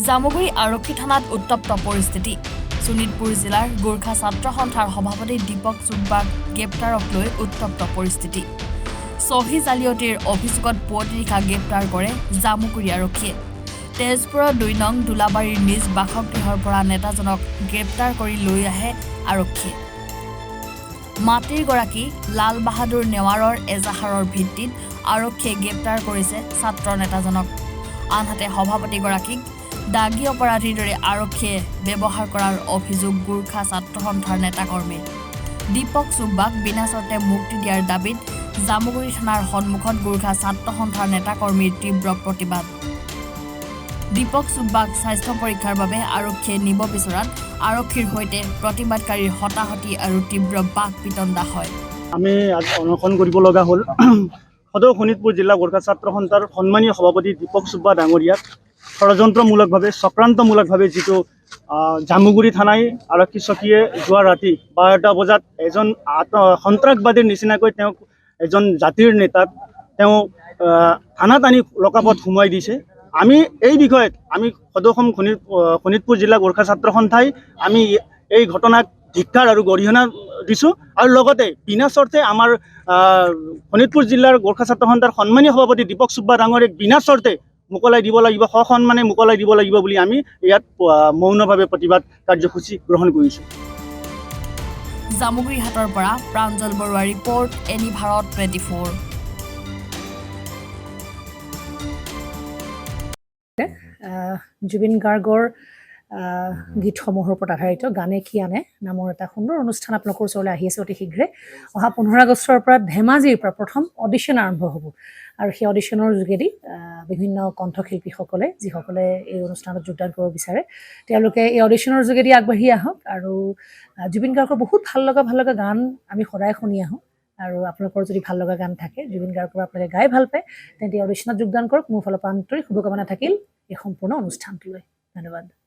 জামুগুৰি আৰক্ষী থানাত উত্তপ্ত পৰিস্থিতি। শোণিতপুৰ জিলাৰ গোৰ্খা ছাত্ৰ সন্থাৰ সভাপতি দীপক চুব্বাক গ্ৰেপ্তাৰক লৈ উত্তপ্ত পৰিস্থিতি। চহী জালিয়াতিৰ অভিযোগত পুৱতি নিশা গ্ৰেপ্তাৰ কৰে জামুগুৰি আৰক্ষীয়ে। তেজপুৰৰ ২ নং দোলাবাৰীৰ নিজ বাসগৃহৰ পৰা নেতাজনক গ্ৰেপ্তাৰ কৰি লৈ আহে আৰক্ষীয়ে। মাটিৰ গৰাকী লাল বাহাদুৰ নেৱাৰৰ এজাহাৰৰ ভিত্তিত আৰক্ষীয়ে গ্ৰেপ্তাৰ কৰিছে ছাত্ৰ নেতাজনক। আনহাতে সভাপতিগৰাকীক দাগী অপৰাধীৰ দৰে আৰক্ষীয়ে ব্যৱহাৰ কৰাৰ অভিযোগ গোৰ্খা ছাত্ৰ সন্থাৰ নেতাকৰ্মীৰ। দীপক চুব্বাক বিনা চৰ্তে মুক্তি দিয়াৰ দাবীত জামুগুৰি থানাৰ সন্মুখত গোৰ্খা ছাত্ৰ সন্থাৰ নেতাকৰ্মীৰ তীব্ৰ প্ৰতিবাদ। দীপক চুব্বাক স্বাস্থ্য পৰীক্ষাৰ বাবে আৰক্ষীয়ে নিব বিচৰাত আৰক্ষীৰ সৈতে প্ৰতিবাদকাৰীৰ হতাহতি আৰু তীব্ৰ বাক পিতণ্ডা হয়। আমি আজি অনশন কৰিব লগা হ'ল সদৌ শোণিতপুৰ জিলা গোৰ্খা ছাত্ৰ সন্থাৰ সন্মানীয় সভাপতি দীপক চুব্বা ডাঙৰীয়াক ষড়যন্ত্ৰমূলকভাৱে চক্ৰান্তমূলকভাৱে যিটো জামুগুৰি থানাই আৰক্ষী চকীয়ে যোৱা ৰাতি ১২টা বজাত এজন সন্ত্ৰাসবাদীৰ নিচিনাকৈ তেওঁক এজন জাতিৰ নেতাক তেওঁ থানাত আনি লকআপত সোমোৱাই দিছে। আমি এই বিষয়ত আমি সদৌ শোণিতপুৰ জিলা গোৰ্খা ছাত্ৰ সন্থাই আমি এই ঘটনাক ধিক্কাৰ আৰু গৰিহণা দিছোঁ আৰু লগতে বিনা চৰ্তে আমাৰ শোণিতপুৰ জিলাৰ গোৰ্খা ছাত্ৰ সন্থাৰ সন্মানীয় সভাপতি দীপক চুব্বা ডাঙৰীয়াক বিনা চৰ্তে মোকলাই দিব লাগিব, সসন্মানে মোকলাই দিব লাগিব বুলি আমি ইয়াত মৌনভাৱে প্ৰতিবাদ কাৰ্যসূচী গ্ৰহণ কৰিছোঁ। জামুগুৰি হাটৰ পৰা প্ৰাঞ্জল বৰুৱা ৰিপৰ্ট, এনি ভাৰত 24। জুবিন গাৰ্গৰ গীতসমূহৰ ওপৰত আধাৰিত গানে কি আনে নামৰ এটা সুন্দৰ অনুষ্ঠান আপোনালোকৰ ওচৰলৈ আহি আছে অতি শীঘ্ৰে। অহা 15 আগষ্টৰ পৰা ধেমাজিৰ পৰা প্ৰথম অডিশ্যন আৰম্ভ হ'ব আৰু সেই অডিশ্যনৰ যোগেদি বিভিন্ন কণ্ঠশিল্পীসকলে যিসকলে এই অনুষ্ঠানত যোগদান কৰিব বিচাৰে তেওঁলোকে এই অডিশ্যনৰ যোগেদি আগবাঢ়ি আহক আৰু জুবিন গাৰ্গৰ বহুত ভাল লগা গান আমি সদায় শুনি আহোঁ আৰু আপোনালোকৰ যদি ভাল লগা গান থাকে জুবিন গাৰ্গৰ আপোনালোকে গাই ভাল পায় তেন্তে অডিশ্যনত যোগদান কৰক। মোৰ ফালৰ পৰা আন্তৰিক শুভকামনা থাকিল এই সম্পূৰ্ণ অনুষ্ঠানটোলৈ। ধন্যবাদ।